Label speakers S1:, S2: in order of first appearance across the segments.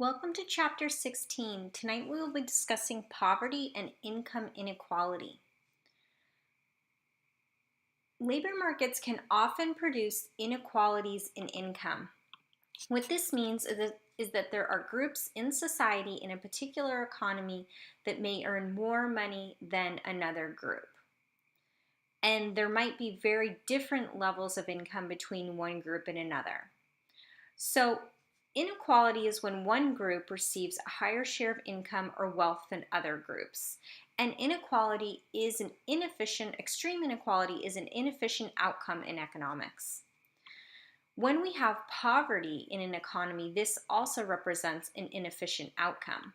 S1: Welcome to Chapter 16. Tonight we will be discussing poverty and income inequality. Labor markets can often produce inequalities in income. What this means is that there are groups in society in a particular economy that may earn more money than another group. And there might be very different levels of income between one group and another. So, inequality is when one group receives a higher share of income or wealth than other groups. And inequality is extreme inequality is an inefficient outcome in economics. When we have poverty in an economy, this also represents an inefficient outcome.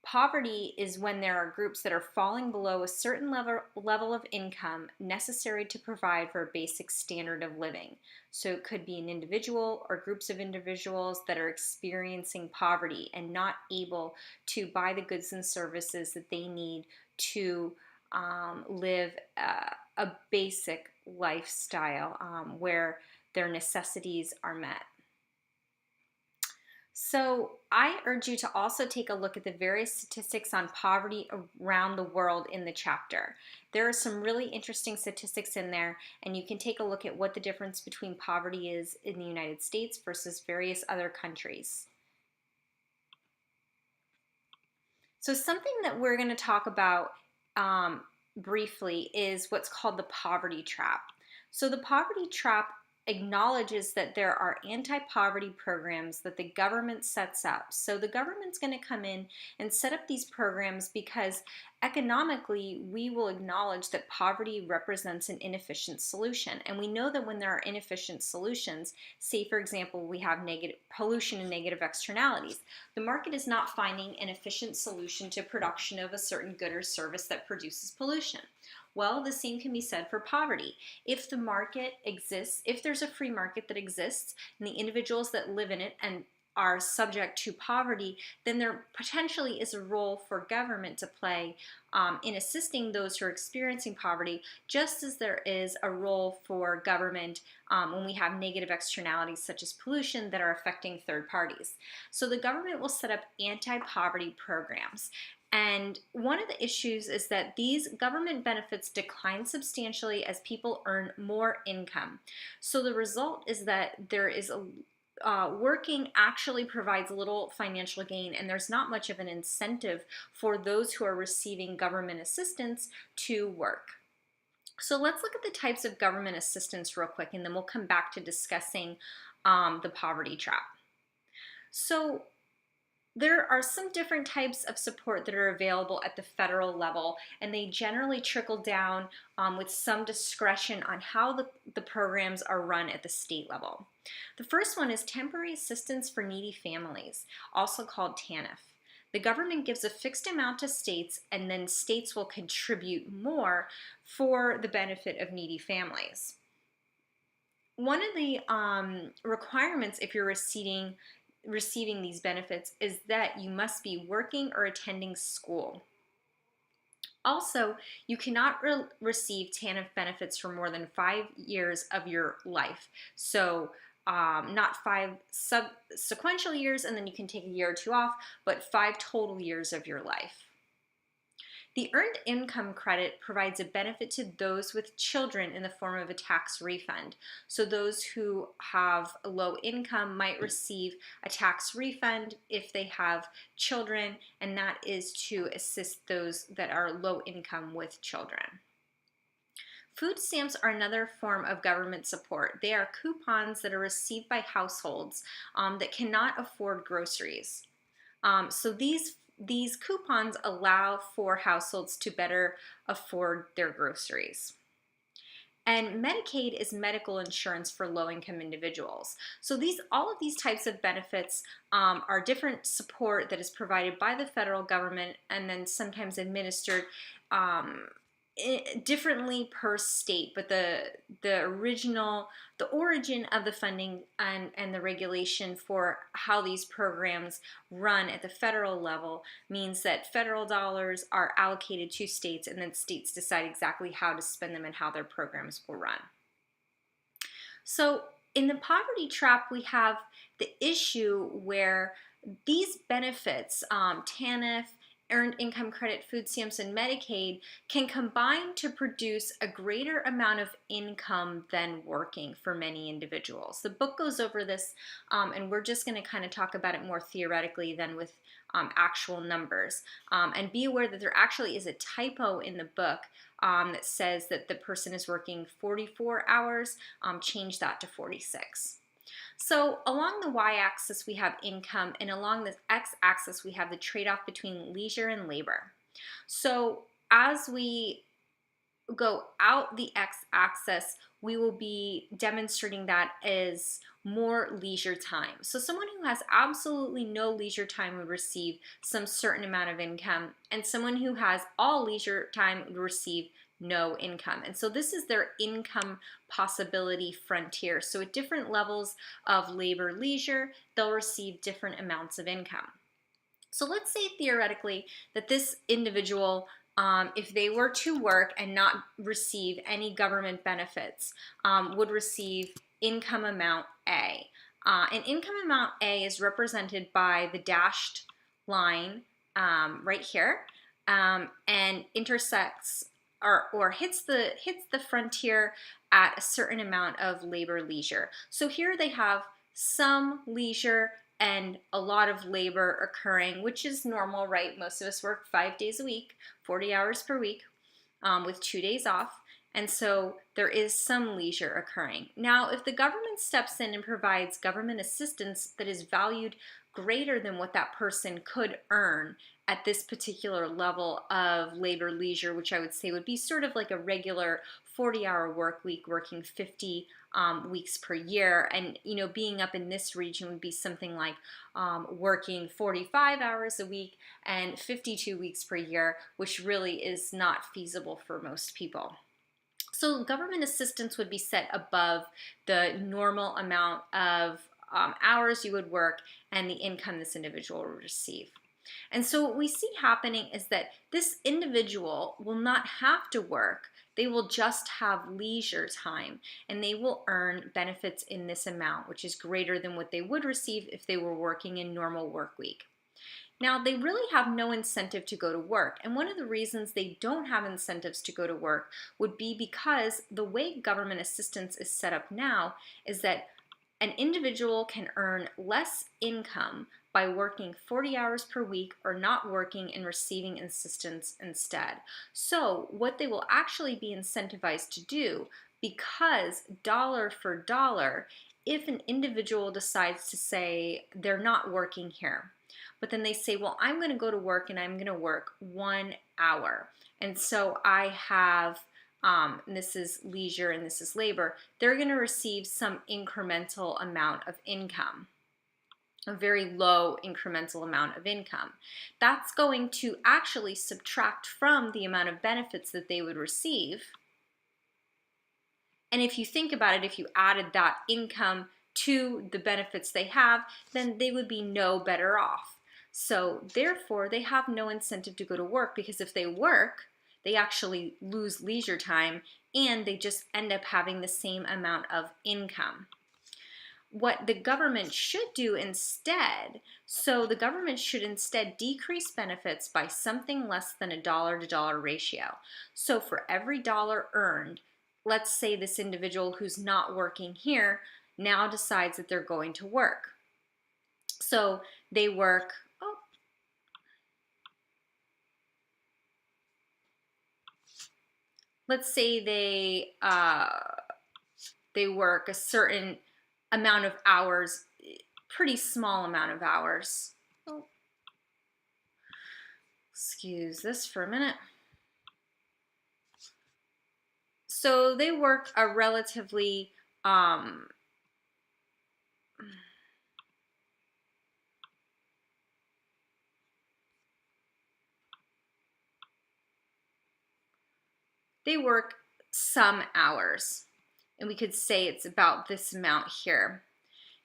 S1: Poverty is when there are groups that are falling below a certain level of income necessary to provide for a basic standard of living. So it could be an individual or groups of individuals that are experiencing poverty and not able to buy the goods and services that they need to live a basic lifestyle where their necessities are met. So I urge you to also take a look at the various statistics on poverty around the world in the chapter. There are some really interesting statistics in there, and you can take a look at what the difference between poverty is in the United States versus various other countries. So something that we're going to talk about briefly is what's called the poverty trap. So the poverty trap acknowledges that there are anti-poverty programs that the government sets up. So the government's going to come in and set up these programs because economically we will acknowledge that poverty represents an inefficient solution. And we know that when there are inefficient solutions, say for example we have negative pollution and negative externalities, the market is not finding an efficient solution to production of a certain good or service that produces pollution. Well, the same can be said for poverty. If the market exists, if there's a free market that exists and the individuals that live in it and are subject to poverty, then there potentially is a role for government to play in assisting those who are experiencing poverty, just as there is a role for government when we have negative externalities such as pollution that are affecting third parties. So the government will set up anti-poverty programs. And one of the issues is that these government benefits decline substantially as people earn more income. So the result is that there is working actually provides little financial gain, and there's not much of an incentive for those who are receiving government assistance to work. So let's look at the types of government assistance real quick, and then we'll come back to discussing the poverty trap. So there are some different types of support that are available at the federal level, and they generally trickle down with some discretion on how the programs are run at the state level. The first one is Temporary Assistance for Needy Families, also called TANF. The government gives a fixed amount to states, and then states will contribute more for the benefit of needy families. One of the requirements if you're receiving these benefits is that you must be working or attending school. Also, you cannot receive TANF benefits for more than 5 years of your life. So not 5 sequential years and then you can take a year or two off, but 5 total years of your life. The Earned Income Credit provides a benefit to those with children in the form of a tax refund. So those who have a low income might receive a tax refund if they have children, and that is to assist those that are low income with children. Food stamps are another form of government support. They are coupons that are received by households that cannot afford groceries. So these coupons allow for households to better afford their groceries. And Medicaid is medical insurance for low-income individuals. So all of these types of benefits are different support that is provided by the federal government and then sometimes administered differently per state, but the origin of the funding and the regulation for how these programs run at the federal level means that federal dollars are allocated to states, and then states decide exactly how to spend them and how their programs will run. So in the poverty trap, we have the issue where these benefits, TANF, Earned Income Credit, food stamps, and Medicaid, can combine to produce a greater amount of income than working for many individuals. The book goes over this, and we're just going to kind of talk about it more theoretically than with actual numbers. And be aware that there actually is a typo in the book that says that the person is working 44 hours. Change that to 46. So along the y-axis we have income, and along the x-axis we have the trade-off between leisure and labor. So as we go out the x-axis, we will be demonstrating that as more leisure time. So someone who has absolutely no leisure time would receive some certain amount of income, and someone who has all leisure time would receive no income. And so this is their income possibility frontier. So at different levels of labor leisure, they'll receive different amounts of income. So let's say theoretically that this individual, if they were to work and not receive any government benefits, would receive income amount A. And income amount A is represented by the dashed line right here, and intersects or hits the frontier at a certain amount of labor leisure. So here they have some leisure and a lot of labor occurring, which is normal, right? Most of us work 5 days a week, 40 hours per week, with 2 days off. And so there is some leisure occurring. Now, if the government steps in and provides government assistance that is valued greater than what that person could earn at this particular level of labor leisure, which I would say would be sort of like a regular 40-hour work week, working 50 weeks per year, and being up in this region would be something like working 45 hours a week and 52 weeks per year, which really is not feasible for most people. So government assistance would be set above the normal amount of hours you would work and the income this individual will receive. And so what we see happening is that this individual will not have to work. They will just have leisure time, and they will earn benefits in this amount, which is greater than what they would receive if they were working in normal work week. Now, they really have no incentive to go to work, and one of the reasons they don't have incentives to go to work would be because the way government assistance is set up now is that an individual can earn less income by working 40 hours per week or not working and receiving assistance instead. So what they will actually be incentivized to do, because dollar for dollar, if an individual decides to say they're not working here, but then they say, well, I'm going to go to work and I'm going to work 1 hour. And so I have, and this is leisure and this is labor, they're going to receive some incremental amount of income, a very low incremental amount of income. That's going to actually subtract from the amount of benefits that they would receive. And if you think about it, if you added that income to the benefits they have, then they would be no better off. So therefore, they have no incentive to go to work, because if they work, they actually lose leisure time and they just end up having the same amount of income. What the government should do instead, so the government should instead decrease benefits by something less than a dollar-to-dollar ratio. So for every dollar earned, let's say this individual who's not working here now decides that they're going to work. So they work, let's say they work a certain amount of hours, pretty small amount of hours. Oh. Excuse this for a minute. So they work a relatively they work some hours, and we could say it's about this amount here.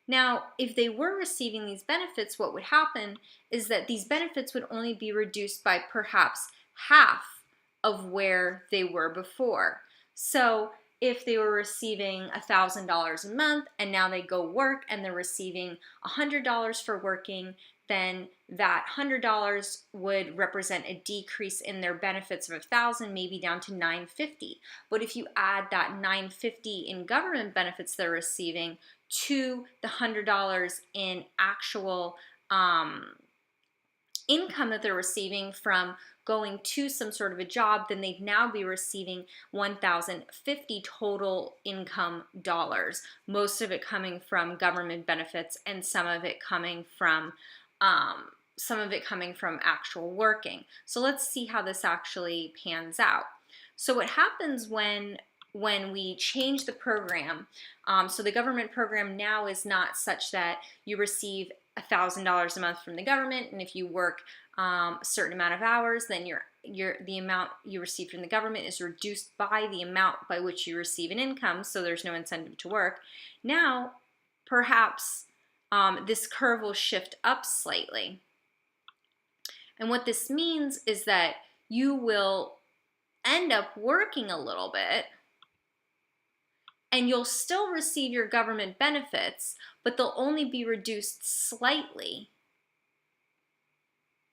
S1: Now, if they were receiving these benefits, what would happen is that these benefits would only be reduced by perhaps half of where they were before. So if they were receiving $1,000 a month and now they go work and they're receiving $100 for working, then that $100 would represent a decrease in their benefits of $1,000, maybe down to $950. But if you add that $950 in government benefits they're receiving to the $100 in actual income that they're receiving from going to some sort of a job, then they'd now be receiving $1,050 total income dollars, most of it coming from government benefits and some of it coming from actual working. So let's see how this actually pans out. So what happens when we change the program, so the government program now is not such that you receive $1,000 a month from the government, and if you work a certain amount of hours, then the amount you receive from the government is reduced by the amount by which you receive an income, so there's no incentive to work. Now, perhaps this curve will shift up slightly. And what this means is that you will end up working a little bit, and you'll still receive your government benefits, but they'll only be reduced slightly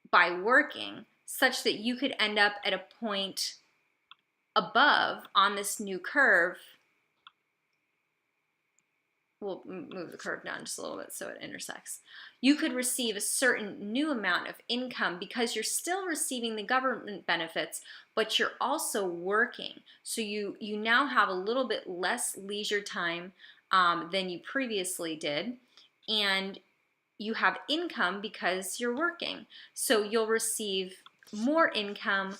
S1: by working, such that you could end up at a point above on this new curve. We'll move the curve down just a little bit so it intersects. You could receive a certain new amount of income because you're still receiving the government benefits, but you're also working. So you now have a little bit less leisure time than you previously did, and you have income because you're working. So you'll receive more income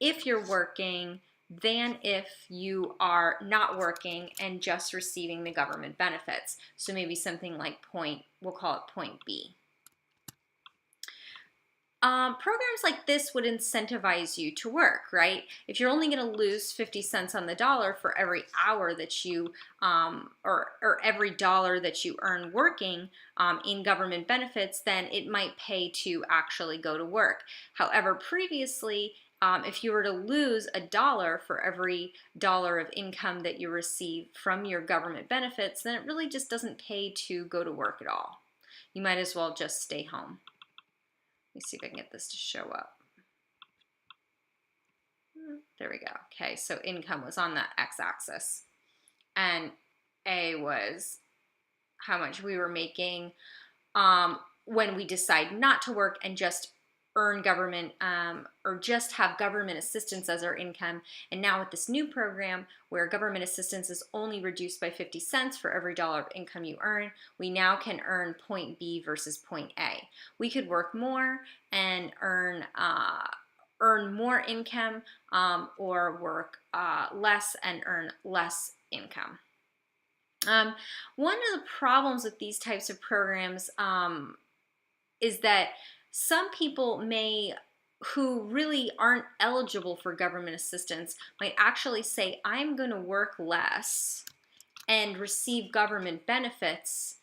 S1: if you're working than if you are not working and just receiving the government benefits. So maybe something like we'll call it point B. Programs like this would incentivize you to work, right? If you're only going to lose 50 cents on the dollar for every hour that you, or every dollar that you earn working in government benefits, then it might pay to actually go to work. However, previously, if you were to lose $1 for every dollar of income that you receive from your government benefits, then it really just doesn't pay to go to work at all. You might as well just stay home. Let me see if I can get this to show up. There we go. Okay, so income was on that x-axis, and A was how much we were making when we decide not to work and just earn government or just have government assistance as our income. And now with this new program where government assistance is only reduced by 50 cents for every dollar of income you earn, we now can earn point B versus point A. We could work more and earn more income, or work less and earn less income. One of the problems with these types of programs is that some people who really aren't eligible for government assistance might actually say, I'm going to work less and receive government benefits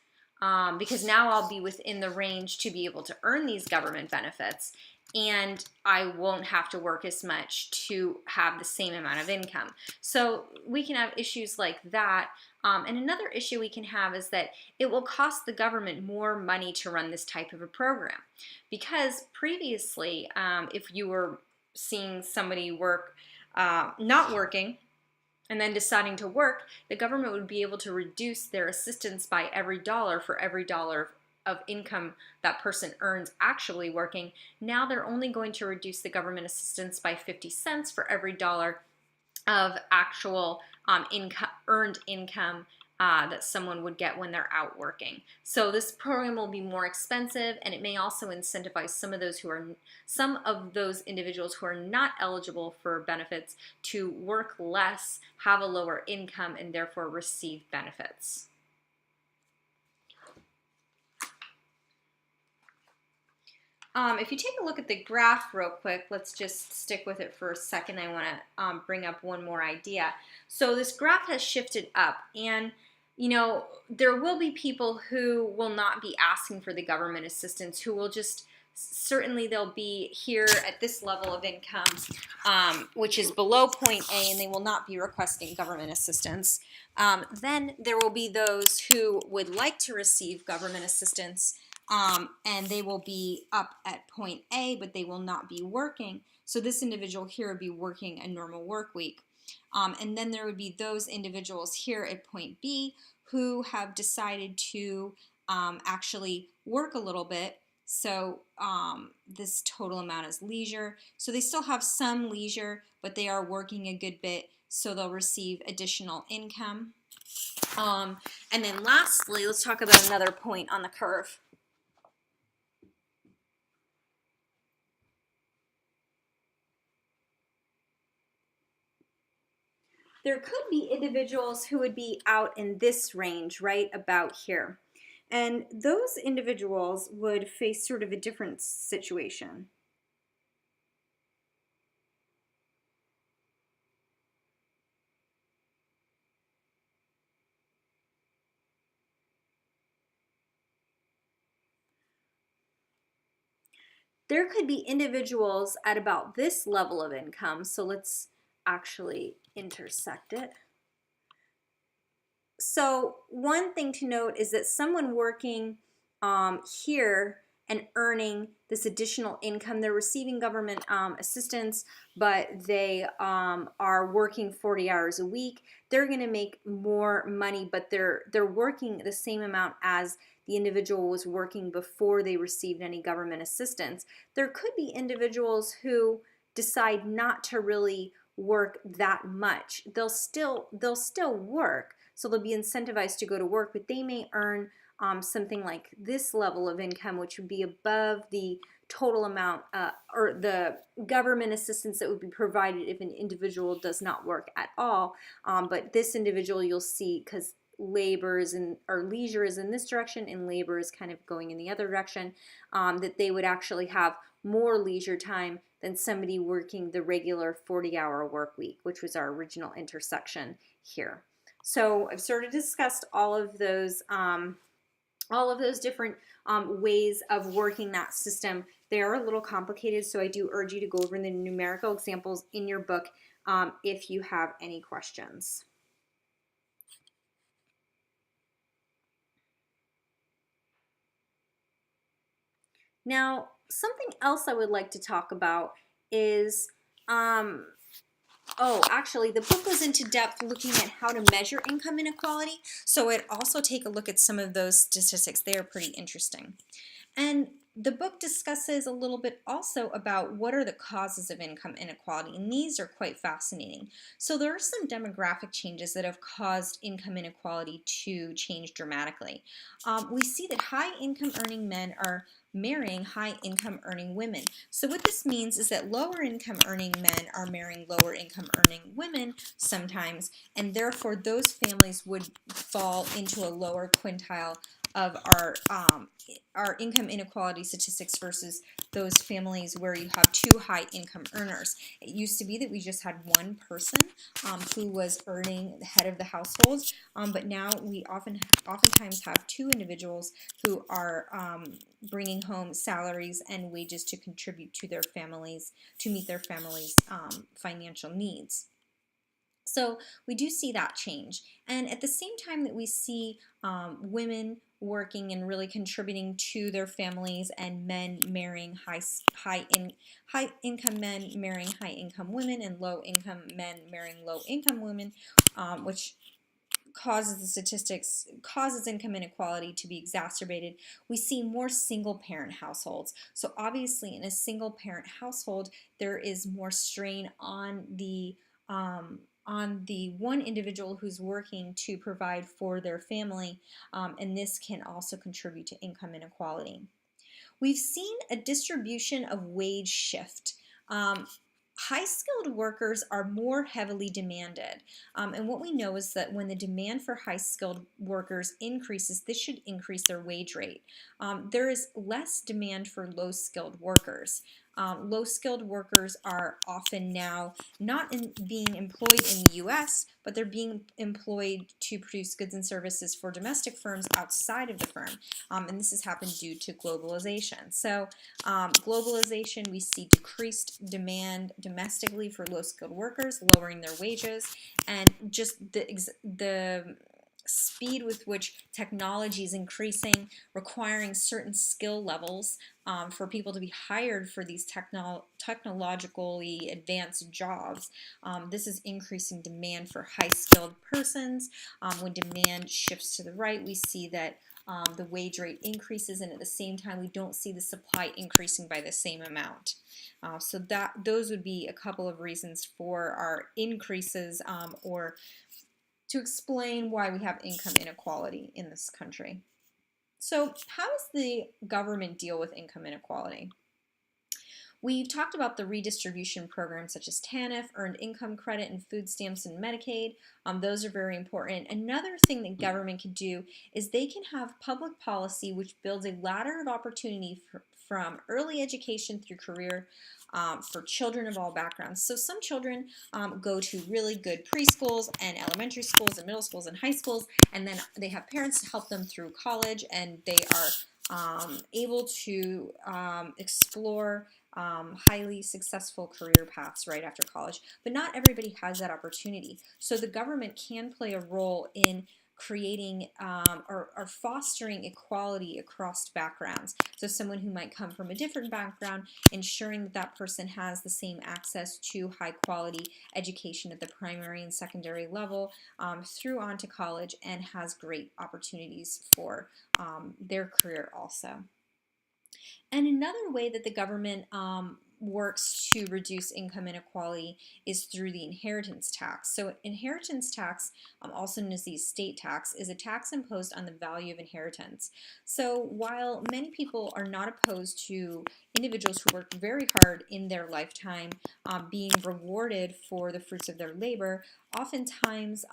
S1: because now I'll be within the range to be able to earn these government benefits, and I won't have to work as much to have the same amount of income. So we can have issues like that. And another issue we can have is that it will cost the government more money to run this type of a program. Because previously, if you were seeing somebody work, not working, and then deciding to work, the government would be able to reduce their assistance by every dollar for every dollar of income that person earns actually working. Now they're only going to reduce the government assistance by 50 cents for every dollar of actual earned income that someone would get when they're out working. So this program will be more expensive, and it may also incentivize some of those individuals who are not eligible for benefits to work less, have a lower income, and therefore receive benefits. If you take a look at the graph real quick, let's just stick with it for a second. I want to bring up one more idea. So this graph has shifted up, and there will be people who will not be asking for the government assistance, who will just certainly they'll be here at this level of income, which is below point A, and they will not be requesting government assistance. Then there will be those who would like to receive government assistance, and they will be up at point A, but they will not be working. So this individual here would be working a normal work week. And then there would be those individuals here at point B who have decided to actually work a little bit. So this total amount is leisure. So they still have some leisure, but they are working a good bit, so they'll receive additional income. And then lastly, let's talk about another point on the curve. There could be individuals who would be out in this range, right about here. And those individuals would face sort of a different situation. There could be individuals at about this level of income. So let's actually intersect it. So one thing to note is that someone working here and earning this additional income, they're receiving government assistance, but they are working 40 hours a week. They're going to make more money, but they're working the same amount as the individual was working before they received any government assistance. There could be individuals who decide not to really work that much. They'll still work, so they'll be incentivized to go to work, but they may earn something like this level of income, which would be above the total amount or the government assistance that would be provided if an individual does not work at all. But this individual, you'll see, because labor is in, or leisure is in this direction and labor is kind of going in the other direction, that they would actually have more leisure time than somebody working the regular 40-hour work week, which was our original intersection here. So I've sort of discussed all of those different ways of working that system. They are a little complicated, so I do urge you to go over the numerical examples in your book if you have any questions. Now, something else I would like to talk about is, actually, the book goes into depth looking at how to measure income inequality, so I'd also take a look at some of those statistics. They are pretty interesting. And the book discusses a little bit also about what are the causes of income inequality, and these are quite fascinating. So there are some demographic changes that have caused income inequality to change dramatically. We see that high income earning men are marrying high income earning women. So what this means is that lower income earning men are marrying lower income earning women sometimes, and therefore those families would fall into a lower quintile of our income inequality statistics versus those families where you have two high income earners. It used to be that we just had one person who was earning the head of the household, but now we oftentimes have two individuals who are bringing home salaries and wages to contribute to their families, to meet their families' financial needs. So we do see that change. And at the same time that we see women working and really contributing to their families, and men marrying high income men marrying high income women, and low income men marrying low income women, which causes income inequality to be exacerbated. We see more single parent households. So obviously in a single parent household, there is more strain on the one individual who's working to provide for their family, and this can also contribute to income inequality. We've seen a distribution of wage shift. High-skilled workers are more heavily demanded, and what we know is that when the demand for high-skilled workers increases, this should increase their wage rate. There is less demand for low-skilled workers. Low-skilled workers are often now not being employed in the U.S., but they're being employed to produce goods and services for domestic firms outside of the firm. And this has happened due to globalization. So globalization, we see decreased demand domestically for low-skilled workers, lowering their wages, and just the speed with which technology is increasing, requiring certain skill levels for people to be hired for these technologically advanced jobs. This is increasing demand for high-skilled persons. When demand shifts to the right, we see that the wage rate increases, and at the same time we don't see the supply increasing by the same amount. So those would be a couple of reasons for our increases, or to explain why we have income inequality in this country. So how does the government deal with income inequality? We've talked about the redistribution programs such as TANF, Earned Income Credit, and food stamps and Medicaid. Those are very important. Another thing that government can do is they can have public policy which builds a ladder of opportunity from early education through career for children of all backgrounds. So some children go to really good preschools and elementary schools and middle schools and high schools, and then they have parents to help them through college, and they are able to explore highly successful career paths right after college. But not everybody has that opportunity. So the government can play a role in creating or fostering equality across backgrounds. So someone who might come from a different background, ensuring that that person has the same access to high quality education at the primary and secondary level through on to college, and has great opportunities for their career also. And another way that the government works to reduce income inequality is through the inheritance tax. So inheritance tax, also known as the estate tax, is a tax imposed on the value of inheritance. So while many people are not opposed to individuals who worked very hard in their lifetime being rewarded for the fruits of their labor, oftentimes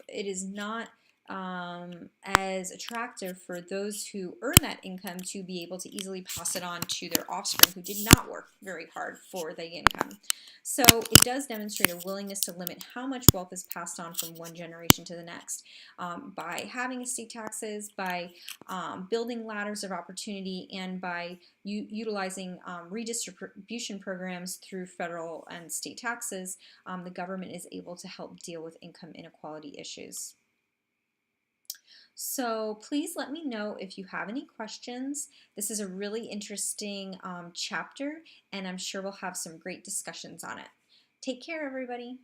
S1: it is not as attractive for those who earn that income to be able to easily pass it on to their offspring who did not work very hard for the income. So it does demonstrate a willingness to limit how much wealth is passed on from one generation to the next by having estate taxes, by building ladders of opportunity, and by utilizing redistribution programs through federal and state taxes. The government is able to help deal with income inequality issues. So please let me know if you have any questions. This is a really interesting chapter, and I'm sure we'll have some great discussions on it. Take care, everybody.